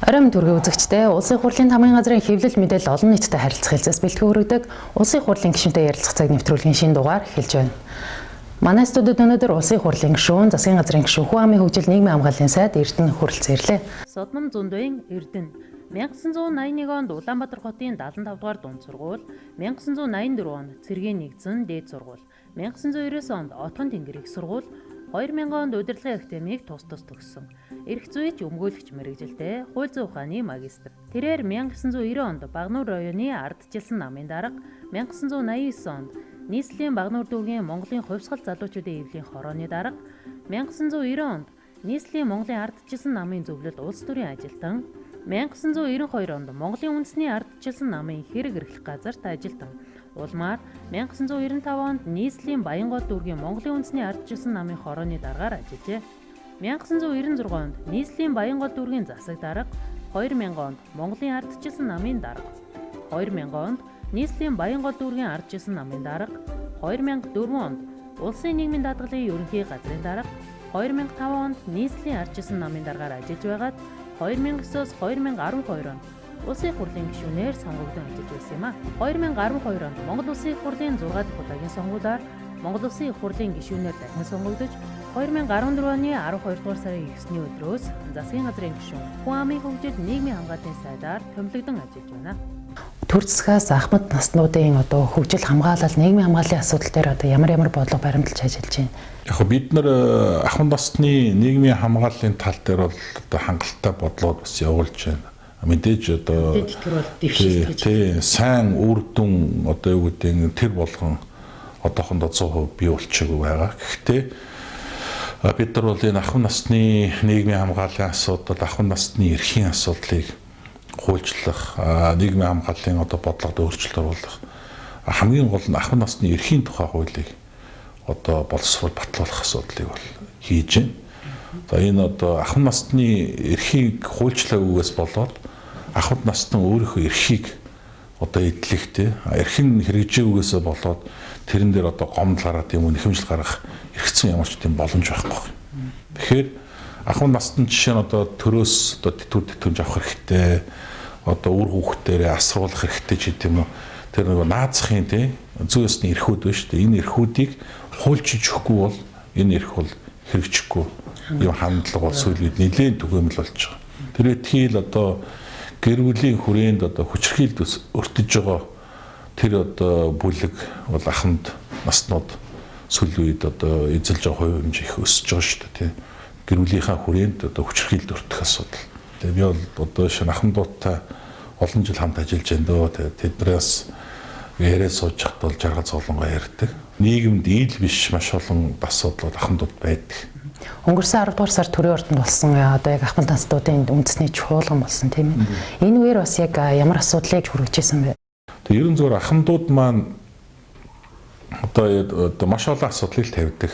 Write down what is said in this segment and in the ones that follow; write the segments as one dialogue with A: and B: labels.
A: Оройн төргийн үзэгчдээ улсын хурлын тамгын газрын хэвлэл мэдээлэл олон нийтэд харилцах хэлцээс бэлтгэн өргөдөг улсын хурлын гишүүнтэй ярилцах цаг нэвтрүүлгийн шинэ дугаар эхэлж байна. Манай студид өнөөдөр улсын хурлын гишүүн, засгийн газрын гишүүн, хүн амын хөгжил нийгмийн хамгааллын сайд Эрдэнэ хүрэлцэн ирлээ. Содном Зундуйн Эрдэнэ 1981 онд Улаанбаатар хотын 75 дугаар дунд сургууль, 1984 онд Цэргийн нэгдсэн дээд сургууль, 1999 онд Отгон тэнгэр их сургууль, 2000 онд удирдлагын академиг тус төгссөн. Эрх зүйч өмгөөлөгч мэргэжилтэй хууль зүйн ухааны магистр. Тэрээр 1990 онд Багнуур районы ардчилсан намын дарга, 1989 онд нийслэлийн Багнуур дүүргийн Монголын хувьсгал залуучуудын эвлийн хорооны дарга, 1990 онд нийслэлийн Монголын ардчилсан намын зөвлөлд улс төрийн ажилтан, 1992 онд Монголын үндэсний ардчилсан намын хэрэг эрхлэх газарт ажилтан. Улмаар 1995 онд нийслэлийн Баянгол дүүргийн Монголын үндэсний ардчилсан намын хорооны даргаар ажиллажээ. 1996 онд нийслэлийн Баянгол дүүргийн засаг дарга, 2000 онд Монголын ардчилсан намын дарга, 2000 онд нийслэлийн Баянгол дүүргийн ардчилсан намын дарга, 2004 онд улсын нийгмийн даатгалын ерөнхий газрын дарга, 2005 онд нийслэлийн ардчилсан намын даргаар ажиллаж байгаад 2009-оос 2012 онд улсын хурлын гишүүнээр сонгогдсон ажиллаж байсан юм а. 2012 онд Монгол Улсын их хурлын 6 дахь удаагийн сонгуулиар Монгол Улсын их хурлын гишүүнээр дахин сонгогдож 2014 оны 12 дугаар сарын 9-ний өдрөөс засгийн газрын гишүүн, хүн амын хөгжил нийгмийн хамгааллын сайдаар томилогдсон ажиллаж байна. Төр засгаас ахмад наснуудын хөгжил хамгаалал, нийгмийн хамгааллын асуудал дээр ямар бодлого баримталж ажиллаж байна.
B: Яг бид нар ахмад насны нийгмийн хамгааллын тал дээр бол хангалттай бодлогод бас явуулж байна. Мэдээж сайн үр дүн юу гэдэг тэр болгон одоохондоо 100% бий болчихгүй байгаа. Гэхдээ бид нар бол энэ ахмад насны нийгмийн хамгааллын асуудал, ахмад насны эрхийн асуудлыг хуульчлах, нийгмийн хамгааллын бодлогод өөрчлөлт оруулах, хамгийн гол нь ахмад насны эрхийн тухай хуулийг боловсрол батлуулах асуудлыг бол хийж байна. За энэ ахмад насны эрхийг хуульчлаагүйгээс болоод ахмад насны өөрийнхөө эрхийг эдлэхтэй, эрхэн хэрэгжээгүйгээсээ болоод тэрэн дээр гомдлаараа тийм нэхэмжил гаргах эргэцэн ямар ч тийм боломж байхгүй. Тэгэхээр ахмад насны жишээ нь төрөөс тэтгэврж авах хэрэгтэй, үр хүүхдээрээ асруулах хэрэгтэй ч гэдэм үү. Тэр наазахын зүй ёсны эрхүүд байна шүү дээ. Энэ эрхүүдийг хуульчилж өгөхгүй бол энэ эрх бол хэрэгжихгүй юм хандлага бол сүүлийн үед нэлээд түгээмэл болж байгаа. Тэр этхийл гэр бүлийн хүрээнд хүчрхийлд өртөж байгаа тэр бүлэг бол ахмад наснууд сүүлийн үед эзэлж байгаа хувь хэмжээ их өсөж байгаа шүү дээ. Гэр бүлийнхаа хүрээнд хүчрхийлд өртөх асуудал. Тэгээ би бол шинэ ахмадуудтай олон жил хамт ажиллаж байна дөө. Тэднээс яриад сууж хат бол жаргал цоолонгоо ярьдаг. Нийгэмд ил биш маш олон асуудал ахмадууд байдаг.
A: Өнгөрсөн 10 дугаар сард төрийн ордонд болсон яг ахмад наснуудын үндэсний чуулган болсон тийм ээ. Энэ үеэр бас яг ямар асуудлыг хүргэжсэн бэ?
B: Тэгээ ерөн зөвөр ахмадууд маань маш олон асуудлыг тавьдаг.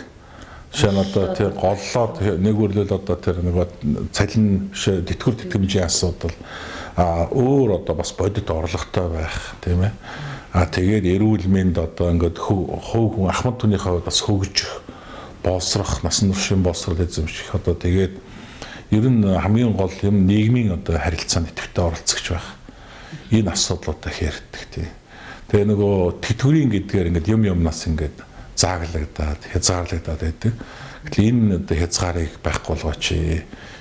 B: Жишээ нь тэр голлоод нэг үрлэл тэр цалин тэтгэвэр тэтгэмжийн асуудал, өөр бас бодит орлоготой байх тийм ээ. Тэгээд эрүүл мэнд ингээд хүн ахмад түнийхээ бас хөгжих, боловсрох, насан туршийн боловсрол эзэмших тэгээд ер нь хамгийн гол юм нийгмийн харилцаанд идэвхтэй оролцогч байх. Энэ асуудлуудаа ярьдаг тийм. Тэгээ тэтгэврийн гэдгээр ингээд юмнаас ингээд зааглагдаад, хязгаарлагдаад байдаг. Тэгэхээр энэ хязгаарыг байхгүй болгооч.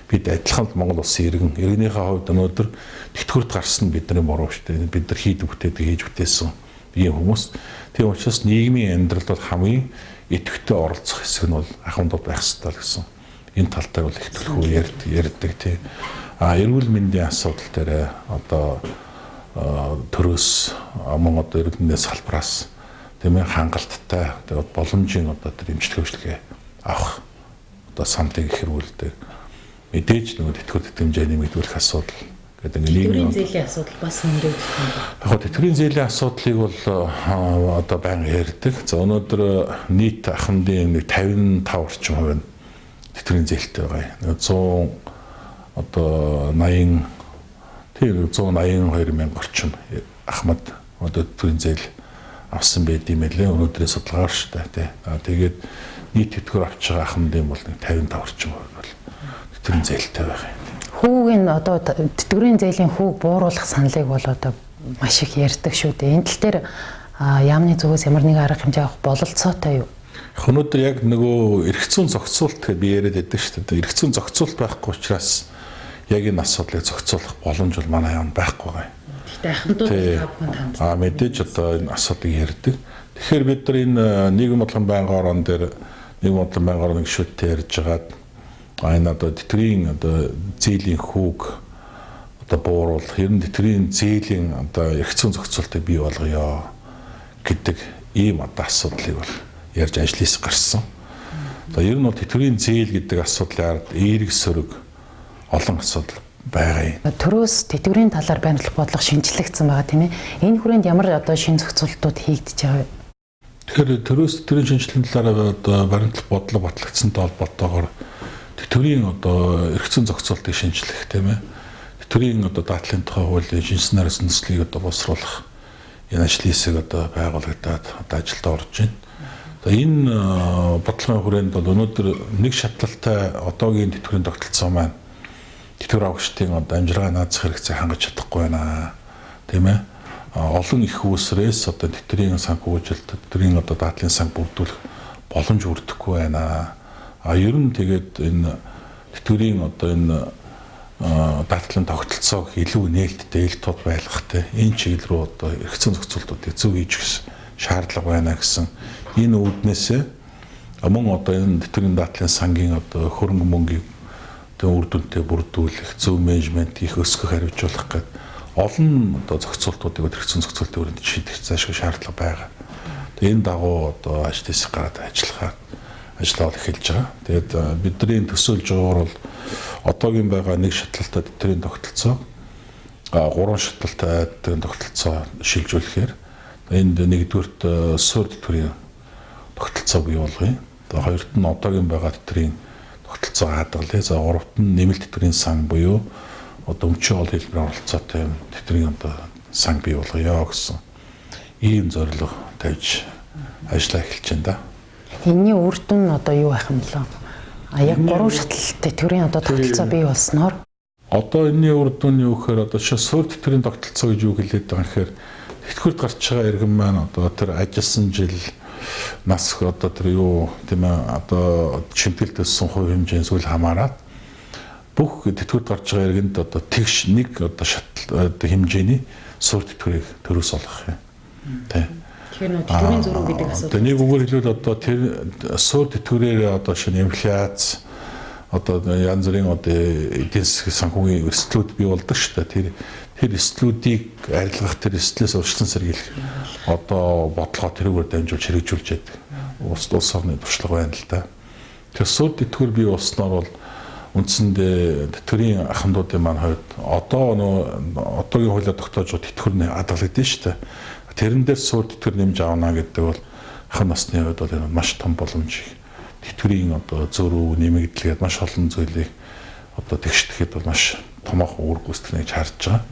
B: Бид адилхан Монгол улсын иргэнийхээ хувьд өнөөдөр тэтгэврт гарсан нь бидний буруу шүү дээ. Бид нар хийж бүтээсэн ийм хүмүүс. Тийм учраас нийгмийн амьдралд бол хамгийн идэвхтэй оролцох хэсэг нь бол ахмадууд байх ёстой гэсэн. Энэ талтай бол их төлхөө ярьдаг тийм. Эрүүл мэндийн асуудал дээр төрөөс мөн эрүүл мэндийн салбараас тийм ээ хангалттай боломжийн тэр эмчилгээ хөгжлөгээ авах самтыг хэрүүлдэг. Мэдээж тэтгэвэр тэтгэмжийн нэмэгдүүлэх асуудал гэдэг
A: нийгмийн зээлийн асуудал бас нэмэгдүүлэх юм байна.
B: Яг тэтгэврийн зээлийн асуудлыг бол байнга ярьдаг. За өнөөдөр нийт ахмадын 55 орчим хувь нь тэтгэврийн зээлтэй байгаа. 182 мянга орчим ахмад тэтгэврийн зээл авсан байд юм лээ. Өнөөдрийн судалгаар шүү дээ. Тэгээд нийт тэтгэвэр авч байгаа ахмадын бол 55 орчим хувь бол тэтгэврийн зээлтэй байгаа юм.
A: хүүгийн одоо тэтгэврийн зээлийн хүүг бууруулах саналыг бол одоо маш их ярьдаг шүү дээ. Энэ тал дээр яамны зүгээс ямар нэг арга хэмжээ авах бололцоотой юу?
B: Өнөөдөр яг нөгөө эрх зүйн зохицуулалт гэж би яриад байдаг шүү дээ. Эрх зүйн зохицуулалт байхгүй учраас яг энэ асуудлыг зохицуулах боломж бол манай яамд байхгүй байгаа юм.
A: Гэхдээ ахмадууд тавхан
B: мэдээж одоо энэ асуудлыг ярьдаг. Тэгэхээр бид нар энэ нийгэм бодлогын байнгын орон дээр нийгэм бодлогын байнгын орны гишүүдтэй ярьж байгаад энэ одоо тэтгэврийн одоо зээлийн хүүг одоо бууруулах, ер нь тэтгэврийн зээлийн одоо эрх зүйн зохицуулалтыг бий болгоё гэдэг ийм одоо асуудлыг бол ярьж ажлаас гарсан. Одоо ер нь бол тэтгэврийн зээл гэдэг асуудлын ард эерэг сөрөг олон асуудал байгаа юм.
A: Төрөөс тэтгэврийн талаар баримтлах бодлого шинжлэгдсэн байгаа тийм ээ. Энэ хүрээнд ямар одоо шин зохицуултууд хийгдэж байгаа вэ?
B: Тэгэхээр төрөөс тэтгэврийн шинжилгээний талаар одоо баримтлах бодлого батлагдсантай холбоотойгоор тэтгэврийн одоо эрх зүйн зохицуултыг шинжлэх тийм ээ. Тэтгэврийн одоо даатгалын тухай хуулийн шинжилнээр сүнслэгийг одоо босруулах энэ ажлын хэсэг одоо байгуулагдаад одоо ажилд орж байна. Энэ бодлогын хүрээнд бол өнөөдөр нэг шатлалтай одоогийн тэтгэврийн тогтолцоо маань тэтгэвэр авагчдын одоо амжиргаа наазах хэрэгцээ хангаж чадахгүй байна. Тийм ээ. Олон их үүсрээс одоо тэтгэврийн санхүүжилт, тэтгэврийн одоо даатгалын санг бүрдүүлэх боломж өрдөхгүй байна. Ер нь тэгээд энэ тэтгэврийн одоо энэ даатгалын тогтолцоог илүү нээлттэй, ил тод байлгахтай энэ чиглэл рүү одоо эрх зүйн зохицуултуудыг зөв хийж өгөх шаардлага байна гэсэн энэ үүднээсээ мөн одоо энэ тэтгэврийн даатгалын сангийн одоо хөрөнгө мөнгийг үр дүнтэй бүрдүүлэх, зөв менежмент хийх, өсгөх, хариуцуулах гэдэг олон одоо зохицуултуудыг эрх зүйн зохицуултын хүрээнд шийдэх заашгүй шаардлага байгаа. Тэгээ энэ дагуу одоо ажлаас гараад ажиллаа эхэлж байгаа. Тэгээд бидний төсөөлж байгаагаар бол одоогийн байгаа нэг шатлалтай тэтгэврийн тогтолцоо, 3 шатлалтай тэтгэврийн тогтолцоо шилжүүлэхээр энд нэгдүгürt суурь тэтгэврийн тогтолцоо бий болгоё. Хоёрт нь одоогийн байгаа тэтгэврийн тогтолцоо хадгалъя. За гуравт нь нэмэлт тэтгэврийн сан буюу одоо өмчийн ол хэлбэрийн оролцоотой тэтгэврийн одоо сан бий болгоё гэсэн ийм зорилго тавьж ажиллаа эхэлж байна да.
A: Энэний үр дүн одоо юу байх юм бэ? Яг 3 шатлалтай тэтгэврийн одоо тогтолцоо бий болсноор
B: одоо энэний үр дүн юу гэхээр одоо суурь тэтгэврийн тогтолцоо гэж юу хэлээд байгаа юм гэхээр тэтгэврт гарч байгаа иргэн маань одоо тэр ажилласан жил нас одоо тэр юу тийм ээ одоо шимтгэлд өссөн хувь хэмжээс үл хамааран бүх тэтгэврт гарч байгаа иргэнд одоо тэгш нэг одоо шатал хэмжээний суурь тэтгэврийг төрөөс олгох юм. Тэ.
A: Тэгэхээр тэтгэврийн зөрүү гэдэг асуудал.
B: Одоо нэг үгээр хэлбэл одоо тэр суурь тэтгэврээр одоо шинэ инфляц одоо янз бүрийн одоо эдийн засгийн санхүүгийн өрсөлдүүд бий болдог шүү дээ. Тэр эрсдлүүдийг арилгах, тэр эрсдлээс урьдчилан сэргийлэх одоо бодлогоо тэрүүгээр дамжуулж хэрэгжүүлж яадаг. Улс орны туршлага байна л да. Тэр суурь тэтгэвэр бий болсноор бол үндсэндээ тэтгэврийн ахмадуудын маань хувьд одоогийн хуулиар тогтоож байгаа тэтгэврийн хадгалагдсан шүү дээ. Тэрэн дээр суурь тэтгэвэр нэмж авна гэдэг бол ахын насны хувьд бол энэ маш том боломж. Тэтгэврийн одоо зөрүү нэмэгдэлгээд маш олон зүйлийг одоо тэгшдэхэд бол маш томоохон үр гүйцэтгэх гэж харж байгаа.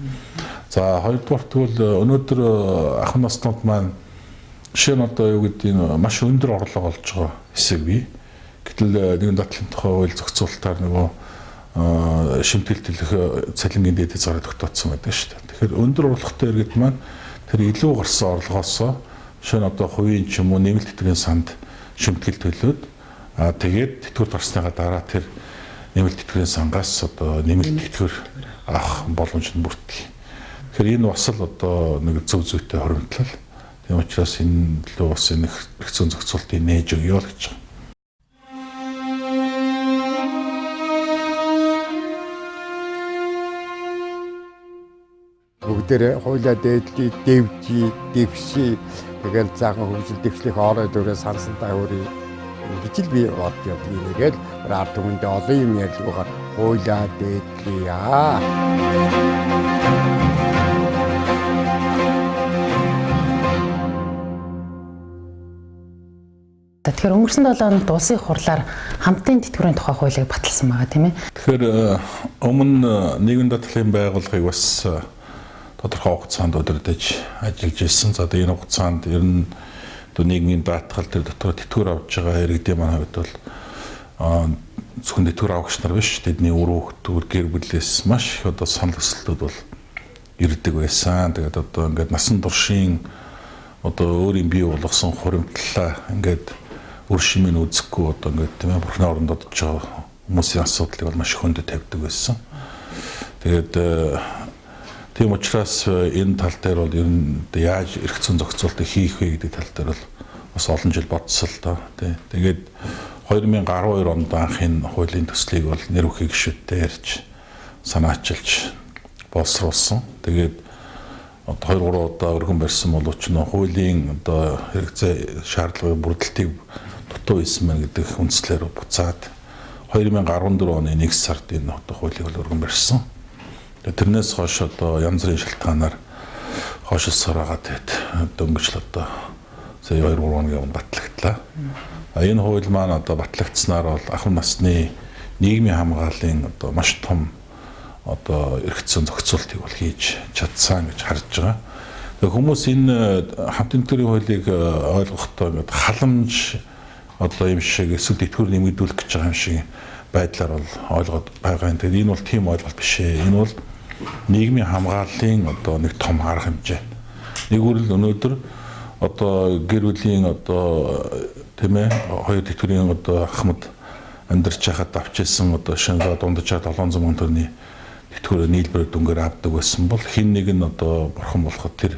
B: За хоёрдугаар тэгвэл өнөөдөр ахын наснууд маань жишээ нь одоо юу гэдэг нь маш өндөр орлого олж байгаа хэсэг бий. Гэтэл нэгэн даатгалын тухай хууль зохицуулалтаар нөгөө шимтгэлтэлэх цалингийн дээд зарыг тогтооцсон байдаг шүү дээ. Тэгэхээр өндөр орлоготой иргэд маань тэр илүү гарсан орлогоосоо жишээ нь одоо хувийн ч юм уу нэмэлт тэтгэврийн санд шимтгэл төлөөд тэгээд тэтгэврт гарсныгаа дараа тэр нэмэлт тэтгэврийн сангаас одоо нэмэлт тэтгэвэр авах боломж нь бүртгэх. Тэгэхээр энэ бас л одоо нэг зөв зүйтэй хоримтлал. Тийм учраас энэ лөө бас энэ эрх зүйн зохицуултыг нээж өгье л гэж байна.
C: Бүгдээр хуулиа дээдлийг дэвши тэгэл заахан хөгжил дэвшлих орой дөрөө сансантай өөрийн гэж л би бодож явдаг юм. Тэгэл ард түмэндээ олон юм ярьлгүйгээр хуулиа дээдлээ.
A: Тэгэхээр өнгөрсөн 7 хоногт улсын их хурлаар хамтын тэтгэврийн тухай хуулийг баталсан байгаа тийм ээ.
B: Тэгэхээр өмнө нийгмийн даатгалын байгууллагыг бас тодорхой хугацаанд удирдах ажиллаж ирсэн. За энэ хугацаанд ер нь нийгмийн даатгал тэр дотор тэтгэвэр авч байгаа иргэдийн маань хувьд бол зөвхөн тэтгэр авагч нар биш, тэдний үр хөвгтүүд гэр бүлээс маш их одоо санал хүсэлтүүд бол ирдэг байсан. Тэгээд одоо ингээд насан туршийн одоо өөрийн бий болгосон хуримтлалаа ингээд үр шимийг үзэхгүй одоо ингээд тийм ээ бурхны оронд одож байгаа хүмүүсийн асуудлыг бол маш хөндөд тавьдаг байсан. Тэгээд тийм учраас энэ тал дээр бол ер нь яаж эрх зүйн зохицуултыг хийх вэ гэдэг тал дээр бол бас олон жил бодсон л доо тий. Тэгээд 2012 онд анхны хуулийн төслийг бол нэр бүхий гишүүдтэй ярьж санаачилж боловсруулсан. Тэгээд одоо 2-3 удаа өргөн барьсан боловч нөө хуулийн одоо хэрэгцээ шаардлагын бүрдэлтийг дутуу хийсэн мэн гэдэг үндслээр буцаад 2014 оны 1 сард энэ одоо хуулийг өргөн барьсан. Тэрнээс хойш одоо янз бүрийн шалтгаанаар хойшилсоор байгаа тэгээд дөнгөж л одоо сая 2-3 хоногийн өмнө батлагдлаа. Энэ хууль маань одоо батлагдсанаар бол ахуйн насны нийгмийн хамгааллын одоо маш том одоо эрх зүйн зохицуултыг бол хийж чадсан гэж харж байгаа. Тэгээ хүмүүс энэ хамтын тэтгэврийн хуулийг ойлгохдоо ингээд халамж одоо юм шиг эсвэл тэтгэвэр нэмэгдүүлэх гэж байгаа юм шиг байдлаар бол ойлгоод байгаа юм. Тэгээд энэ бол тийм ойлголт биш ээ. Энэ бол нийгмийн хамгааллын одоо нэг том арга хэмжээ. Нэгүрэл өнөөдөр одоо гэр бүлийн одоо тийм ээ хоёр тэтгэврийн одоо ахмад амьдарч байхад авчижсэн одоо шинэ дундажаар 700 сая төгрөгийн тэтгэврээ нийлбэрээр дүнгээр авдаг байсан бол хин нэг нь одоо бурхан болоход тэр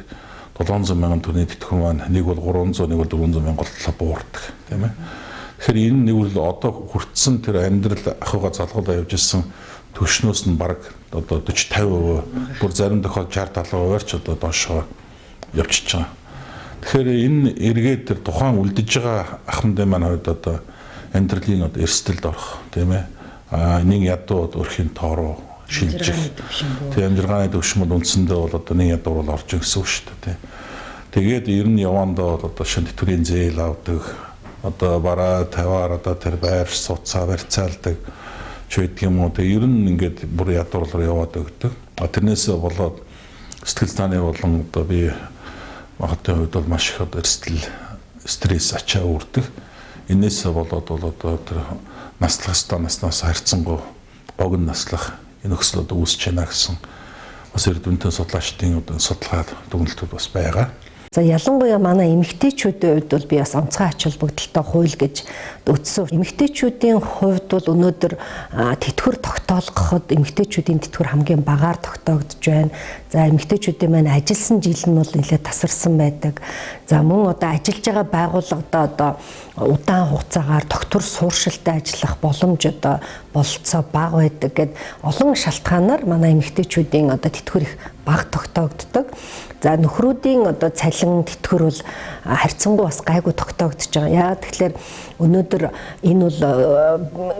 B: 700 сая төгрөгийн тэтгэвэр маань нэг бол 300, нэг бол 400 мянга болтлоо буурдаг тийм ээ. Тэгэхээр энэ нэг бол одоо хүртсэн тэр амьдрал ахыгаа залгуулаа явж исэн төвшнөөс нь бараг одоо 40-50%, бүр зарим тохиолдолд 60-70%-аар ч одоо доошоо явчихж байгаа. Тэгэхээр энэ эргээд тэр тухайн үлдэж байгаа ахмадын маань хувьд одоо амьдралын одоо эрсдэлд орох тийм ээ. Нэг ядуу өрхийн тоо руу шилжих. Тийм амжиргааны төвшин бол үндсэндээ бол одоо нэг ядуу бол орж ирсэн шүү дээ. Тэгээд ер нь явандаа бол одоо шинэ тэтгэврийн зээл авдаг. Одоо бараа таваар одоо тэр байр суцаа барьцаалдаг ч гэдэг юм уу. Тэгээ ер нь ингээд бүр ядуурлаар яваад өгдөг. Тэрнээсээ болоод сэтгэл санааны болон одоо би магадгүй хувьд бол маш их одоо эрсдэл стресс ачаа үүрдэг. Энээсээ болоод бол одоо тэр наслах станаснаас харьцангуй богино наслах энэ нөхцөл одоо үүсэж байна гэсэн бас эрдэмтэн судлаачдын одоо судалгаад дүгнэлтүүд бас байгаа.
D: За ялангуяа манай эмэгтэйчүүдийн хувьд бол би бас онцгой ач холбогдолтой хууль гэж үзсэн. Эмэгтэйчүүдийн хувьд бол өнөөдөр тэтгэвэр тогтоолгоход эмэгтэйчүүдийн тэтгэвэр хамгийн багаар тогтоогдож байна. За эмэгтэйчүүдийн маань ажилласан жил нь бол нэлээд тасарсан байдаг. За мөн одоо ажиллаж байгаа байгууллагада одоо удаан хугацаагаар тогтвор сууршилтай ажиллах боломж одоо бололцоо бага байдаг гэд олон шалтгаанаар манай эмэгтэйчүүдийн одоо тэтгэвэр их бага тогтоогддог. За нөхрүүдийн одоо цалин тэтгэвэр бол харьцангуй бас гайгүй тогтоогдож байгаа. Яагаад тэгэхээр өнөөдөр энэ бол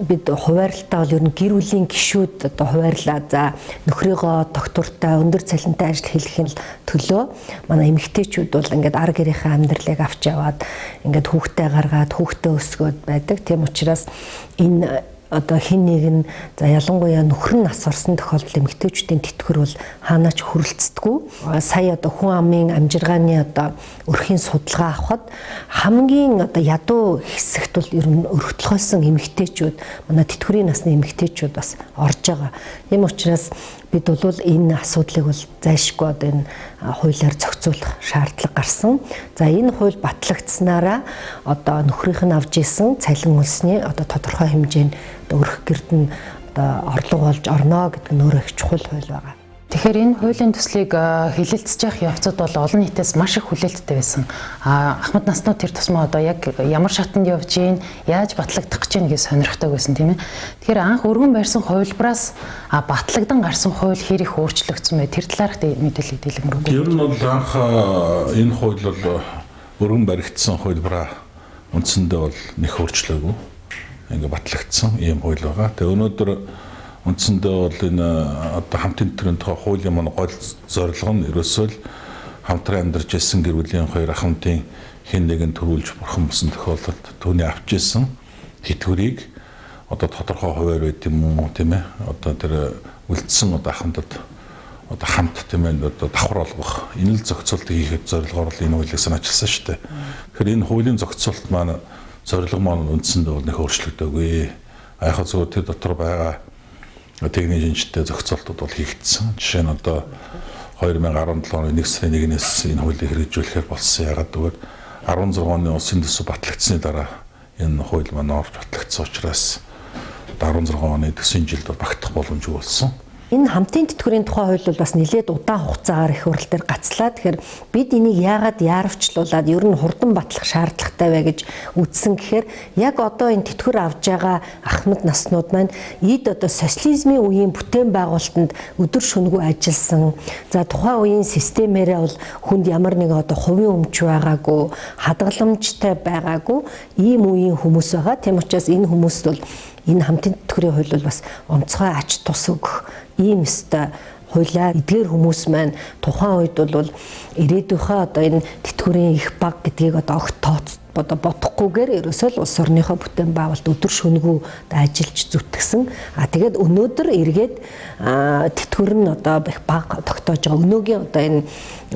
D: бид хуваарлалтаа бол ер нь гэр бүлийн гишүүд одоо хуваарлаа. За нөхрийгөө тогтвортой өндөр цалинтай ажил хийх төлөө манай эмэгтэйчүүд бол ингээд ар гэрийнхээ амьдралыг авч яваад ингээд хүүхдээ гаргаад хүүхдээ өсгөөд байдаг. Тийм учраас энэ одоо хин нэг нь за ялангуяа нөхөр нь нас орсон тохиолдолд эмэгтэйчүүдийн тэтгэвэр бол хаанаач хүрэлцдэггүй. Сая одоо хүн амын амжиргааны одоо өрхийн судалгаа авахад хамгийн одоо ядуу хэсэгт бол ер нь өргөдлөхөйсөн эмэгтэйчүүд манай тэтгэврийн насны эмэгтэйчүүд бас орж байгаа. Ийм учраас бид бол энэ асуудлыг бол зайлшгүй одоо энэ хуулиар зохицуулах шаардлага гарсан. За энэ хууль батлагдсанаараа одоо нөхрийнх нь авж исэн цалин үлсний одоо тодорхой хэмжээнд өрөх гэрд нь одоо орлого болж орно гэдэг нь өөрөө их чухал хууль байгаа.
A: Тэгэхээр энэ хуулийн төслийг хилэлцэж явах явцад бол олон нийтээс маш их хүлээлттэй байсан. Ахмад наснууд тэр тусмаа одоо яг ямар шатанд явж гин, яаж батлагдах гэж байна гэж сонирхдаг байсан тийм ээ. Тэгэхээр анх өргөн барьсан хувилбараас батлагдан гарсан хууль хэр их өөрчлөгдсөн бэ? Тэр талаарх мэдээлэл дэлгэрэнгүй.
B: Ер нь бол анх энэ хууль бол өргөн баригдсан хувилбараа үндсэндээ бол нэг өөрчлөөгүй. Ингээ батлагдсан ийм хууль байгаа. Тэгээ өнөөдөр үндсэндээ бол энэ одоо хамтын тэтгэврийн тухай хуулийн маань гол зорилго нь ерөөсөө л хамтран амьдарч ирсэн гэр бүлийн хоёр ахмадын хэн нэгэн төрүүлж бурхан болсон тохиолдолд түүний авч ирсэн тэтгэврийг одоо тодорхой хуваар байт юм уу тийм ээ одоо тэр үлдсэн одоо ахмадад одоо хамт тийм ээ одоо давхар олгох энэ л зохицуултыг хийхэд зорилгоор л энэ хуулийг санаачилсан шүү дээ. Тэгэхээр энэ хуулийн зохицуулт маань зорилго маань үндсэндээ бол нэг өөрчлөгдөөгүй. Яг зөв тэр дотор байгаа техник шинжтэй зохицуултууд бол хийгдсэн. Жишээ нь одоо 2017 оны 1 сарын 1-ээс энэ хуулийг хэрэгжүүлэхээр болсон. Ягаад гэвэл 16 оны улсын төсөв батлагдсны дараа энэ хууль маань орж батлагдсан учраас 16 оны төсвийн жилд багтах боломжгүй болсон.
D: Энэ хамтын тэтгэврийн тухай хууль бол бас нэлээд удаан хугацаагаар их хурл дээр гацлаа. Тэгэхээр бид энийг яагаад яарвчлуулад ер нь хурдан батлах шаардлагатай вэ гэж үзсэн гэхээр яг одоо энэ тэтгэвэр авж байгаа ахмад наснууд маань эд одоо социализмын үеийн бүтээн байгуулалтанд өдөр шөнөгүй ажилласан. За тухайн үеийн системээрээ бол хүнд ямар нэг одоо хувийн өмч байгаагүй, хадгаламжтай байгаагүй ийм үеийн хүмүүс байгаа. Тийм учраас энэ хүмүүст бол энэ хамтын тэтгэврийн хууль бол бас онцгой ач тус өгөх ийм өстой хуулиа эдгээр хүмүүс маань тухайн үед бол ирээдүйнхээ одоо энэ тэтгэврийн их баг гэдгийг одоо огт бодохгүйгээр ерөөсөө л улс орныхоо бүтээн байгуулалт өдөр шөнөгүй ажиллаж зүтгэсэн. Тэгээд өнөөдөр эргээд тэтгэвэр нь одоо их баг тогтоож байгаа. Өнөөгийн одоо энэ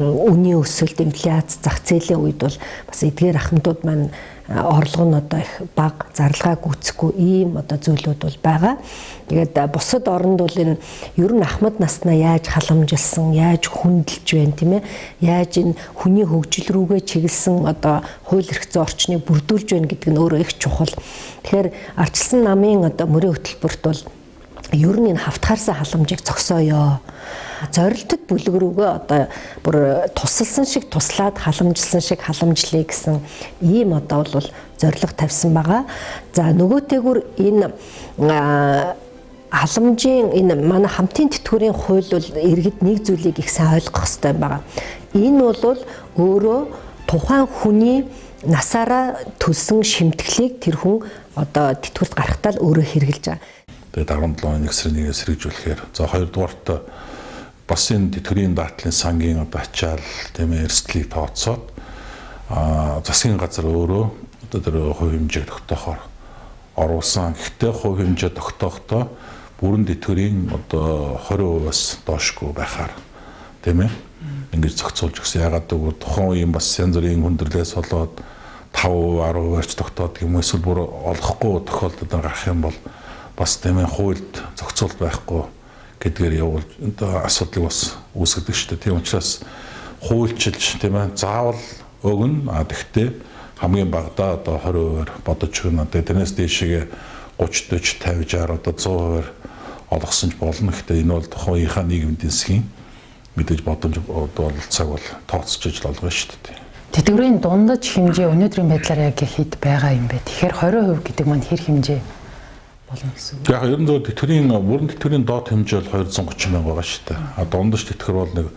D: үнийн өсөлт, инфляц, зах зээлийн үед бол бас эдгээр ахмадууд маань орлого нь одоо их баг зарлагаа гүйцэхгүй ийм одоо зүйлүүд бол байгаа. Тэгээд бусад оронд бол энэ ер нь ахмад наснаа яаж халамжилсан, яаж хүндэлж байна тийм ээ? Яаж энэ хүний хөгжил рүүгээ чиглэсэн одоо хууль эрх зүйн орчныг бүрдүүлж байна гэдэг нь өөрөө их чухал. Тэгэхээр ардчилсан намын одоо мөрийн хөтөлбөрт бол ер нь энэ хавтгаарсан халамжийг зогсооё. Зорилттой бүлэг рүүгээ одоо бүр тусалсан шиг туслаад халамжилсан шиг халамжлая гэсэн ийм одоо бол зорилго тавьсан байгаа. За нөгөөтэйгүр энэ халамжийн энэ манай хамтын тэтгэврийн хууль бол иргэд нэг зүйлийг их сайн ойлгох хэрэгтэй байгаа. Энэ бол өөрөө тухайн хүний насаараа төлсөн шимтгэлийг тэр хүн одоо тэтгэврт гаргахтаа л өөрөө хэрэгжилж байгаа.
B: Тэгээд 17 оны 1 сарын 1-ээс хэрэгжүүлэхээр за 2 дугаарт бас энэ тэтгэврийн даатлын сангийн одоо ачаал тийм ээ эрсдлийг тооцоод засгийн газар өөрөө одоо тэр хувь хэмжээг тогтоохоор оруулсан. Гэхдээ хувь хэмжээ тогтоохдоо бүрэн тэтгэврийн одоо 20%-аас доошгүй байхаар тийм ээ ингэж зохицуулж өгсөн. Ягаад гэвэл тухайн үеийн бас янз бүрийн хүндрэлээс болоод 5-10%-аарч тогтоод юм эсвэл бүр олохгүй тохиолдолд гарах юм бол бас тийм ээ хуульд зохицуулт байхгүй гэдгээр явуул энэ асуудлыг бас үүсгэдэг шүү дээ. Тийм учраас хуульчилж тийм ээ заавал өгнө. Тэгтээ хамгийн багадаа одоо 20%-аар бодож өгнө. Тэрнээс дээшээ 30, 40, 50, 60 одоо 100%-аар олгосон ч болно. Гэхдээ энэ бол тухайн үеийнхаа нийгмийн эдийн засгийн мэдээж бодомж цаг бол тооцож ижил олгоно шүү дээ.
A: Тэтгэврийн дундаж хэмжээ өнөөдрийн байдлаар яг хэд байгаа юм бэ? Тэгэхээр 20% гэдэг маань хэр хэмжээ болно гэсэн үг.
B: Яг ер нь тэтгэврийн бүрэн тэтгэврийн доод хэмжээ бол 230 мянга байгаа шүү дээ. Дундаж тэтгэвэр бол нэг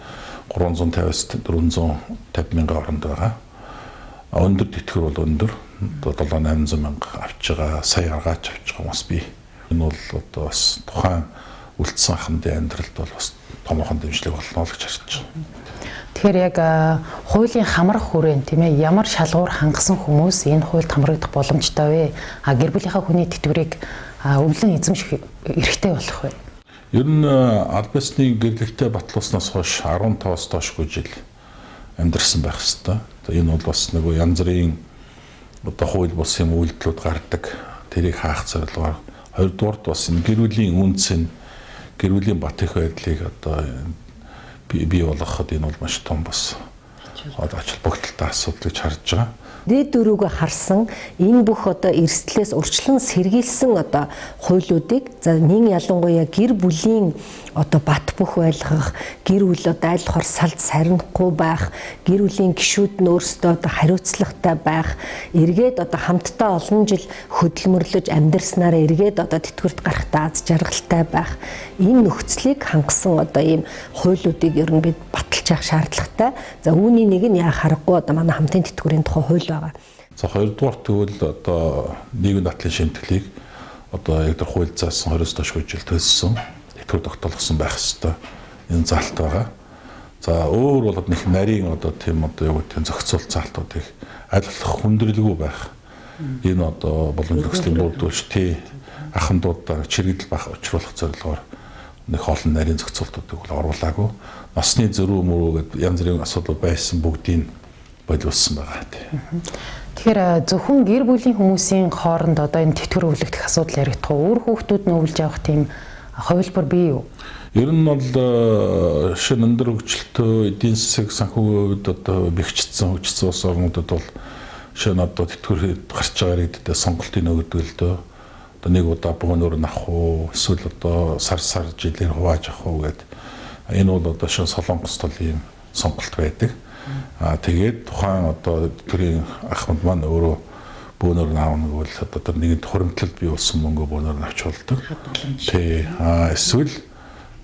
B: 350-аас 450 мянган хооронд байгаа. Өндөр тэтгэвэр бол өндөр. Одоо 7-800 мянга авч байгаа, сая гаргаж авч байгаа хүмүүс бий. Энэ бол одоо бас тухайн үлдсэн ахмадын амьдралд бол бас томоохон дэмжлэг болно л гэж харж байна.
A: Тэгэхээр яг хуулийн хамрах хүрээнд тийм ээ ямар шалгуур хангасан хүмүүс энэ хуульд хамрагдах боломжтой вэ? Гэр бүлийнхаа хүний тэтгэврийг өвлөн эзэмших эрхтэй болох вэ?
B: Ер нь аль биесний гэрлэлтэд батлуулснаас хойш 15-аас доошгүй жил амьдарсан байх хэвээр. Энэ бол бас нөгөө янз бүрийн одоо хууль бус юм үйлдэлүүд гардаг. Тэрийг хаах зорилгоор хоёрдугаарт бас энэ гэр бүлийн үнц нь гэр бүлийн бат их байдлыг одоо бий болгоход энэ бол маш том бас одоо ач холбогдолтой асуудал гэж харж байгаа.
D: Дээд дөрүүгээ харсан энэ бүх одоо эрсдлээс урьдчилан сэргийлсэн одоо хуулиудыг за нэг ялангуяа гэр бүлийн одоо бат бөх байлгах, гэр бүл одоо аль хор салд сарнихгүй байх, гэр бүлийн гишүүд нь өөрсдөө одоо хариуцлагатай байх, эргээд одоо хамтдаа олон жил хөдөлмөрлөж амьдарснараа эргээд одоо тэтгэврт гарахтаа аз жаргалтай байх. Энэ нөхцөлийг хангасан одоо ийм хуулиудыг ер нь бид баталж явах шаардлагатай. За үүний нэг нь яа харахгүй одоо манай хамтын тэтгэврийн тухай хууль байгаа.
B: За хоёрдугаар тэгвэл одоо нийгмийн дадлын шимтгэлийг одоо яг тэр хууль заасан 20-с доошгүй жил төлсөн тэтгэвэр тогтоолгосон байх ёстой. Энэ заалт байгаа. За өөр бол нэг нарийн одоо тийм одоо юу гэдэг зохицуулт заалтуудыг аль болох хүндрэлгүй байх. Энэ одоо боломж нөхцөлийн бүрдүүлж тий ахмадуудаа чирэгдэл учруулах зорилгоор нэг олон нарийн зохицуултуудыг бол оруулаагүй. Насны зөрүү мөрөө гэдэг янз бүрийн асуудал байсан бүгдийг болиулсан байгаа.
A: Тэгэхээр зөвхөн гэр бүлийн хүмүүсийн хооронд одоо энэ тэтгэвэр өвлөгдөх асуудал яригдах уу? Өөр хүүхдүүд нь өвлж явах тийм хувилбар бий юу?
B: Ер нь бол шинэ өндөр хөгжилтөө эдийн засаг санхүүгийн хувьд одоо бэхжигдсэн хөгжсөн улс орнуудад бол шинэ одоо тэтгэвэр гарч байгаа иргэдэд сонголтыг өгдөг л дөө. Одоо нэг удаа бөөнөр нь авах уу, эсвэл одоо сар жилээр хувааж авах уу гэдэг. Энэ бол одоо шинэ Солонгос тул ийм сонголт байдаг. Тэгээд тухайн одоо тэтгэврийн ахмад маань өөрөө бөөнөр нь аавна гэвэл одоо тэр нэгэн хуримтлалд бий болсон мөнгө бөөнөр нь авч болдог. Тий. Эсвэл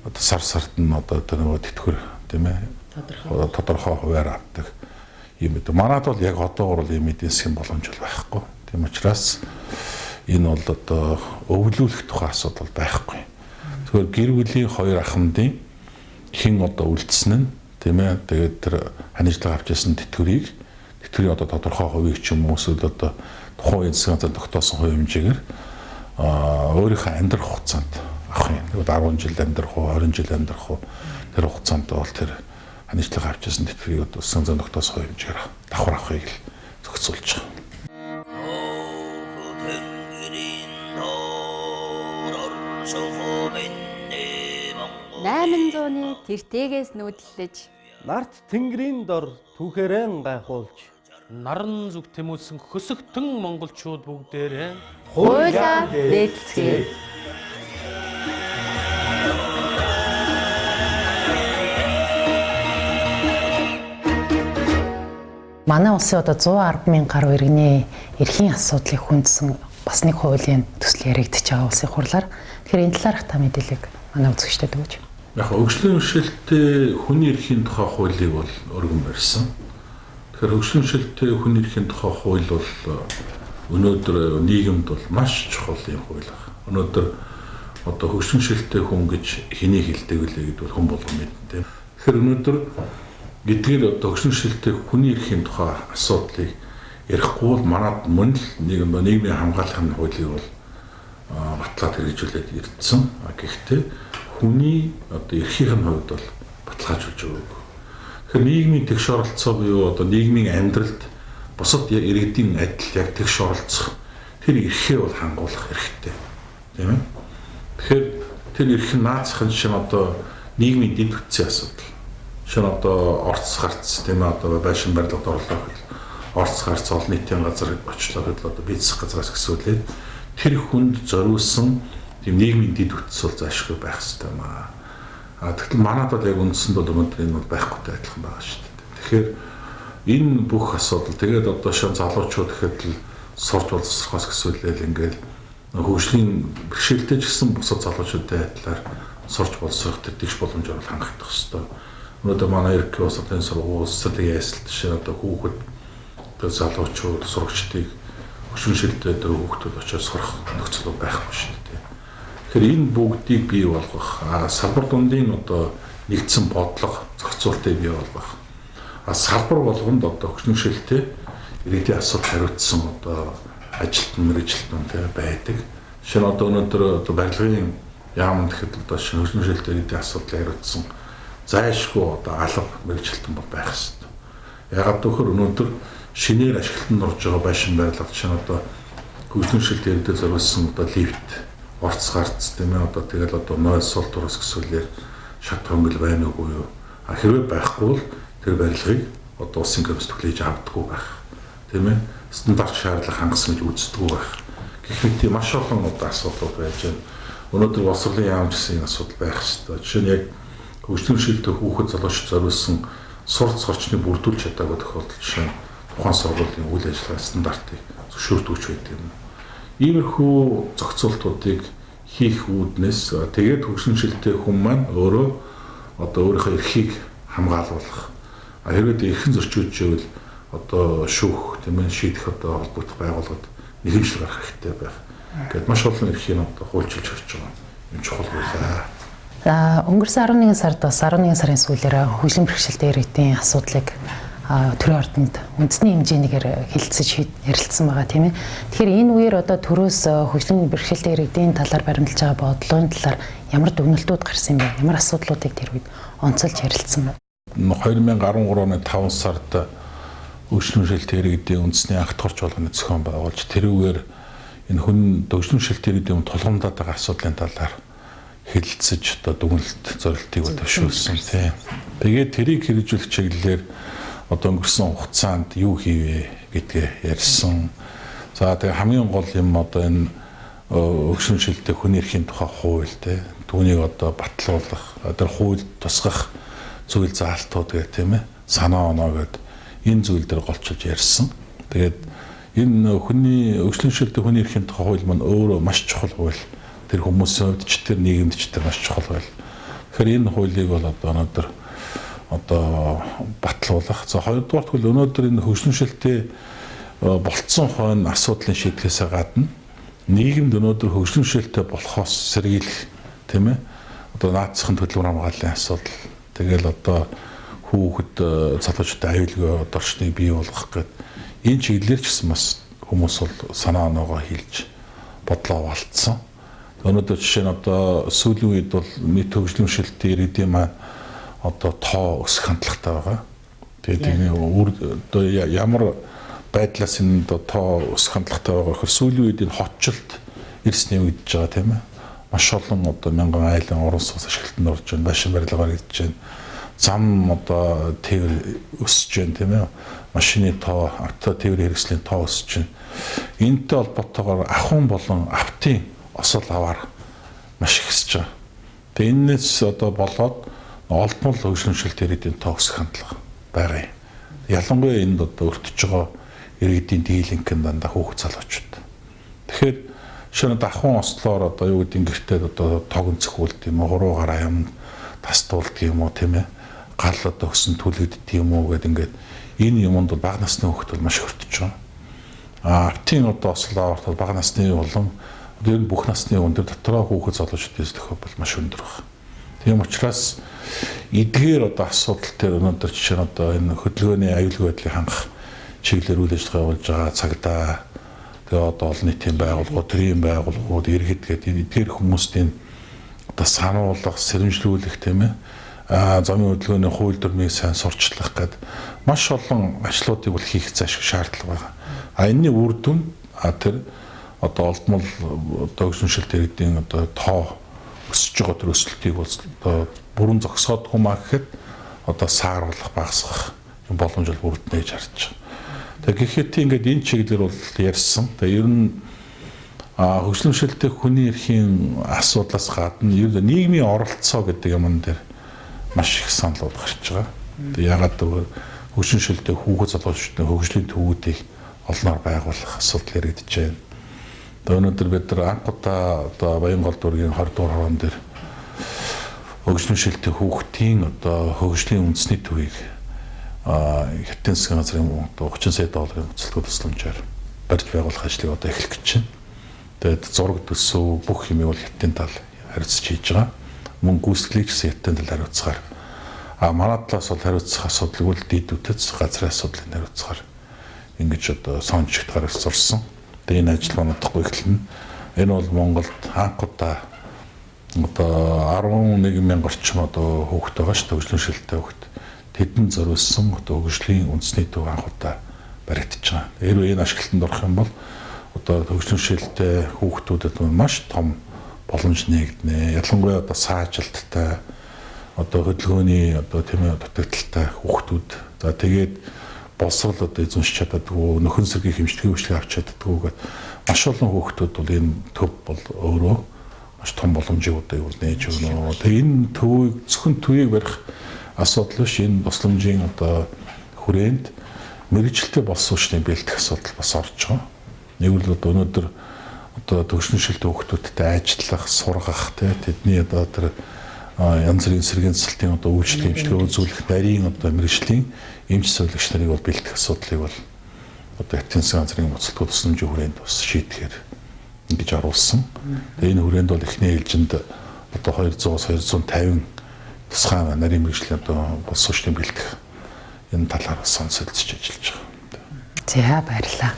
B: одоо сард нь одоо тэр нөгөө тэтгэвэр тийм ээ тодорхой хуваар авдаг юм ээ. Манайд бол яг одоогор бол ийм эдийн засгийн боломж байхгүй. Тийм учраас энэ бол одоо өвлүүлэх тухай асуудал байхгүй. Зөвхөн гэр бүлийн хоёр ахмадын хэн одоо үлдсэн нь тийм ээ. Тэгээд тэр ханижлага авч ясан тэтгэврийн одоо тодорхой хувийг ч юм уу эсвэл одоо тухайн эдийн засгийн тогтоосон хувь хэмжээгээр өөрийнхөө амьдрах хугацаанд авах юм. 10 жил амьдрах уу, 20 жил амьдрах уу тэр хугацаанд бол тэр ханижлага авч ясан тэтгэврийг одоо санзан тогтоосон хувь хэмжээгээр давхар авахыг л зохицуулж байгаа.
E: 800-ны тэртээс нүүдэлж
F: нарт тэнгэрийн дор түүхээрэн гайхуулж
G: наран зүг тэмүүлсэн хөсөгтөн монголчууд бүгдээрээ
E: хуулиар дээдлэцгээе.
A: Манай улсын одоо 110 мянган гаруй иргэний эрхийн асуудлыг хүндсэн бас нэг хуулийн төсөл яригдчих байгаа улсын хурлаар. Тэгэхээр энэ талаарх та мэдээлэл манай үзэгчдэд өгөөч.
B: Яг хөгжлийн бэрхшээлтэй хүний эрхийн тухай хуулийг бол өргөн барьсан. Тэгэхээр хөгжлийн бэрхшээлтэй хүний эрхийн тухай хууль бол өнөөдөр нийгэмд бол маш чухал юм хууль байна. Өнөөдөр одоо хөгжлийн бэрхшээлтэй хүн гэж хэнийг хэлдэг вэ гэдээ бол хэн болгон мэднэ. Тэгэхээр өнөөдөр эдгээр одоо хөгжлийн бэрхшээлтэй хүний эрхийн тухай асуудлыг ярихгүй бол манад мөн л нийгмийн хамгаалахын хуулийг бол батлаад хэрэгжүүлээд ирдсэн. Гэхдээ хүний одоо эрхийн хувьд бол баталгаажуулж өгөөгүй. Тэгэхээр нийгмийн тэгш оролцоо буюу одоо нийгмийн амьдралд бусад иргэдийн адил яг тэгш оролцох тэр эрхээ бол хангуулах хэрэгтэй. Тийм ээ. Тэгэхээр тэр эрх нь наацхан шин одоо нийгмийн дэд бүтцийн асуудал. Шин одоо орц гарц тийм ээ одоо байшин барилгад орлоо гэвэл орц гарц олон нийтийн газар очлоо гэвэл одоо бизнес газраас гисүүлээд тэр хүнд зориулсан тийм нийгмийн дэд бүтц бол заашгүй байх хэрэгтэй юм аа. Тэгвэл манайд бол яг үндсэнд бол өнөөдөр энэ бол байхгүйтэй адилхан байгаа шүү дээ. Тэгэхээр энэ бүх асуудал тэгээд одоо шин залуучууд гэхэд л сурч боловсрохоос гисүүлээл ингээл хөгжлийн бэрхшээлтэй ч гэсэн бусад залуучуудтай адилаар сурч боловсрох тэр тэгш боломжоор хангагдах хэрэгтэй. Өнөөдөр манай эрх улсын сургууль улсын ясалт жишээ одоо хүүхэд одоо залуучууд сурагчдыг хөгжмөшөлтэй тэр хүүхдүүд очиж сурах нөхцөл байхгүй шүү дээ. Тэгэхээр энэ бүгдийг бий болгох салбар дундын одоо нэгдсэн бодлого зохицуултыг бий болгох. Салбар болгонд одоо хөгжмөшөлтэй иргэдийн асуудал хариуцсан одоо ажилтан мэргэжилтэн байдаг. Шинэ одоо өнөөдөр одоо барилгын яамд гэхэд одоо шинэ хөгжмөшөлтэй иргэдийн асуудал хариуцсан зайлшгүй одоо алба мэргэжилтэн бол байх хэрэгтэй. Ягаад гэвэл өнөөдөр шинээр ашиглалтанд орж байгаа байшин барилгад шинэ одоо хөгжмөшөлтэй иргэдэд зориулсан одоо лифт, орц гарц тийм ээ одоо тэгэл одоо нойл сул дурас гэсүүлээр шат хөнгөл байна уу юу? Хэрвээ байхгүй бол тэр барилгыг одоо улсын комисс төлөж авдаггүй байх. Тийм ээ? Стандарт шаардлага хангасан гэж үздэггүй байх. Гэх мэт тийм маш олон одоо асуудал байж байна. Өнөөдөр боловсролын яам гэсэн асуудал байх хэрэгтэй. Жишээ нь яг хөгжмөшөлтэй хүүхэд залууч зориулсан сурц орчныг бүрдүүлж чадаагүй тохиолдолд жишээ нь тухайн сургуулийн үйл ажиллагаа стандартыг зөвшөөрдөгч байдаг юм. Иймэрхүү зохицуултуудыг хийх үүднээс тэгээд хөгжмөшөлтэй хүн маань өөрөө одоо өөрийнхөө эрхийг хамгаалуулах. Хэрвээ эрхэн зөрчилж ивэл одоо шүүх тийм ээ шийдэх одоо холбогдох байгууллагад нэхэмжлэг гарах хэрэгтэй байх. Гэт маш олон эрхийг одоо хуульчилж өгч байгаа юм чухал байлаа.
A: За өнгөрсөн 11 сард бас 11 сарын сүүлээр хөгжлийн бэрхшээлтэй иргэдийн асуудлыг төрийн ордонд үндэсний хэмжээгээр хилцэж ярилцсан байгаа тийм ээ. Тэгэхээр энэ үеэр одоо төрөөс хөгжлийн бэрхшээлтэй иргэдийн талаар баримталж байгаа бодлогын талаар ямар дүгнэлтүүд гарсан юм бэ? Ямар асуудлуудыг тэр үед онцолж ярилцсан бэ?
B: 2013 оны 5 сард хөгжлөмшөлт иргэдийн үндэсний анх тохирч болгоны зохион байгуулж тэрүүгээр энэ хүн хөгжлөмшөлт иргэдийн тулгамдаад байгаа асуудлын талаар хэлэлцэж одоо дүгнэлт зорилтыг төвшүүлсэн тийм. Тэгээд тэрийг хэрэгжүүлэх чиглэлээр одоо өнгөрсөн хугацаанд юу хийвэ гэдгээ ярьсан. За тэгээд хамгийн гол юм одоо энэ хөгжлөмшөлтөд хүний эрхийн тухай хууль тийм. Түүнийг одоо батлуулах, одоо хууль тусгах зүйл заалтууд гэх тийм ээ. Санаа оноо гэдэг энэ зүйл дээр голчилж ярьсан. Тэгээд энэ хүний хөгжлөмшөлтөд хүний эрхийн тухай хууль маань өөрөө маш чухал хууль. Тэр хүмүүсийн хувьд ч тэр нийгэмд ч тэр маш чухал байл. Тэгэхээр энэ хуулийг бол одоо өнөөдөр батлуулах. За хоёрдугаарт бол өнөөдөр энэ хөгжлөмшөлтөд болцсон хойно асуудлын шийдлээсээ гадна нийгэмд өнөөдөр хөгжлөмшөлтөд болохоос сэргийлэх тийм ээ. Одоо наацхан төлөв хамгааллын асуудал. Тэгэл одоо хүүхэд залуучуудын аюулгүй орчныг бий болгох гэдэг энэ чиглэлээр ч гэсэн бас хүмүүс бол санаа оноогоо хийлж бодлоо валтсан. Өнөөдөр жишээ нь одоо сүүлийн үед бол нийт хөгжлөмшөлтийн иргэдийн маань одоо тоо өсөх хандлагатай байгаа. Тэгээд энэ одоо ямар байдлаас энэ тоо өсөх хандлагатай байгаа гэхээр сүүлийн үед энэ хотчлт эрс нэмэгдэж байгаа тийм ээ. Маш олон одоо мянган айлын уран сууц ашиглалтанд орж байна, байшин барилгаар хийж байна. Зам одоо тээвэр өсөж байна тийм ээ. Машины тоо, авто тээврийн хэрэгслийн тоо өсөж байна. Энэтэй холбоотойгоор ахуйн болон автын осол аваар маш ихсэж байгаа. Тэгээ энэс одоо болоод олдмол хөгжлөмшөлт иргэдийн тоо өсөх хандлага байгаа юм. Ялангуяа энд одоо өртөж байгаа иргэдийн дийлэнх нь дандаа хүүхэд залуучууд. Тэгэхээр шинэ ахуйн ослоор одоо юу гэдэг гэртээ одоо тог өнцгүүлдэг юм уу, хуруу гараа юм тастуулдаг юм уу тийм ээ. Гал одоо өсөн түлэгддэг юм уу гэдэг ингээд энэ юмд бол бага насны хүүхэд бол маш өртөж байгаа. Автын одоо ослоор бол бага насны болон одоо энэ бүх насны хүн дээр дотроо хүүхэд залуучуудын тохиол бол маш өндөр байна. Тийм учраас эдгээр одоо асуудал дээр өнөөдөр жишээ нь одоо энэ хөдөлгөөний аюулгүй байдлыг хангах чиглэлээр үйл ажиллагаа явуулж байгаа цагдаа тэгээ одоо олон нийтийн байгууллагууд, төрийн байгууллагууд, иргэд гэдэг эдгээр хүмүүстийн одоо сануулгах, сэрэмжлүүлэх тийм ээ. Замын хөдөлгөөний хууль дүрмийг сайн сурчлах гэдэг маш олон ажлуудыг бол хийх зааш шаардлага байгаа. Энэний үр дүн тэр одоо олдмол одоо хөгжлөмшөлт иргэдийн одоо тоо өсөж байгаа төр өсөлтийг бол одоо бүрэн зогсоод хумаа гэхэд одоо сааруулах, багасгах боломж бол бүрднэ гэж харж байгаа. Тэгээ гэхэд ингээд энэ чиглэлээр бол ярьсан. Тэгээ ер нь хөгжлөмшөлтөд хүний эрхийн асуудлаас гадна ер нь нийгмийн оролцоо гэдэг юм дээр маш их санал гарч байгаа. Тэгээ ягаад гэвэл хөгжлөмшөлтөд хүүхэд залуучуудын хөгжлийн төвүүдийг олноор байгуулах асуудал яригдж байна. Өнөөдөр бид нар анхудаа одоо Баянгол дүүргийн 20 дугаар хорон дээр хөгжлөмшөлтөд хүүхдийн одоо хөгжлийн үндэсний төвийг Хятадын засгийн газрын одоо 30 сая долларын өцөлтөд тусламжаар барьж байгуулах ажлыг одоо эхлэх гэж байна. Тэгээд зураг төсөв бүх юмыг бол Хятадын тал хариуцж хийж байгаа. Мөн гүйцэтгэлийг гэсэн Хятадын тал хариуцгаар манай талаас бол хариуцах асуудлыг бол дид үтэц газрын асуудлыг хариуцгаар ингэж одоо сонжигт гаргаж зурсан. Тэгээ энэ ажил манайхгүй эхэлнэ. Энэ бол Монголд анхудаа одоо 11,000 орчим одоо хүүхэд байгаа шүү дээ, хөгжлөмшөлттэй хүүхэд. Тэдэн зориулсан одоо хөгжлийн үндэсний төв анхудаа баригдаж байгаа. Хэрвээ энэ ашиглалтанд орох юм бол одоо хөгжлөмшөлттэй хүүхдүүдэд маш том боломж нээгдэнэ. Ялангуяа одоо саажилттай одоо хөдөлгөөний одоо тийм ээ дутагдaltaй хүүхдүүд. За тэгээд боловсрол одоо эзэмшиж чаддаггүй, нөхөн сэргийн хэмжлэгийн хвшлийг авч чаддаггүй гэдэг маш олон хүүхдүүд бол энэ төв бол өөрөө маш том боломжийг одоо юу нээж өгнө. Тэгээ энэ төвийг зөвхөн төвийг барих асуудал биш, энэ тусламжийн одоо хүрээнд мэрэгчлээ боловсруучны бэлтгэх асуудал бас орж байгаа. Нэг л одоо өнөөдөр одоо хөгжлөмшөлтөд хүүхдүүдтэй ажиллах, сургах тэдний одоо тэр янз бүрийн сэргийн цэцэлтийн одоо үйлчлэг хэмжлэгээ үзүүлэх нарийн одоо мэрэгжлийн эмч сувилагч нарыг бол бэлтгэх асуудлыг бол одоо Хятадын засгийн газрын боцолтгол тусламжийн хүрээнд бас шийдэхээр ингэж оруулсан. Тэгээ энэ хүрээнд бол эхний ээлжинд одоо 200-250 тусгай нарийн мэрэгжлийн одоо боловсруучны бэлтгэх энэ талаар сонирхолцож ажиллаж байгаа.
A: За баярлалаа.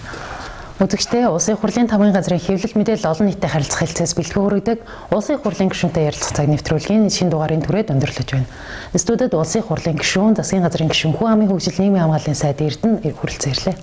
A: Үзэгчдээ Улсын хурлын тамгын газрын хэвлэл мэдээлэл олон нийтэд харилцах хэлцээс бэлтгэн хүргэдэг Улсын хурлын гишүүнтэй ярилцах цаг нэвтрүүлгийн шинэ дугаарын түрээд өндөрлөж байна. Студид Улсын хурлын гишүүн, засгийн газрын гишүүн, Хүн амын хөгжил нийгмийн хамгааллын сайд Эрдэнэ хүрэлцэн ирлээ.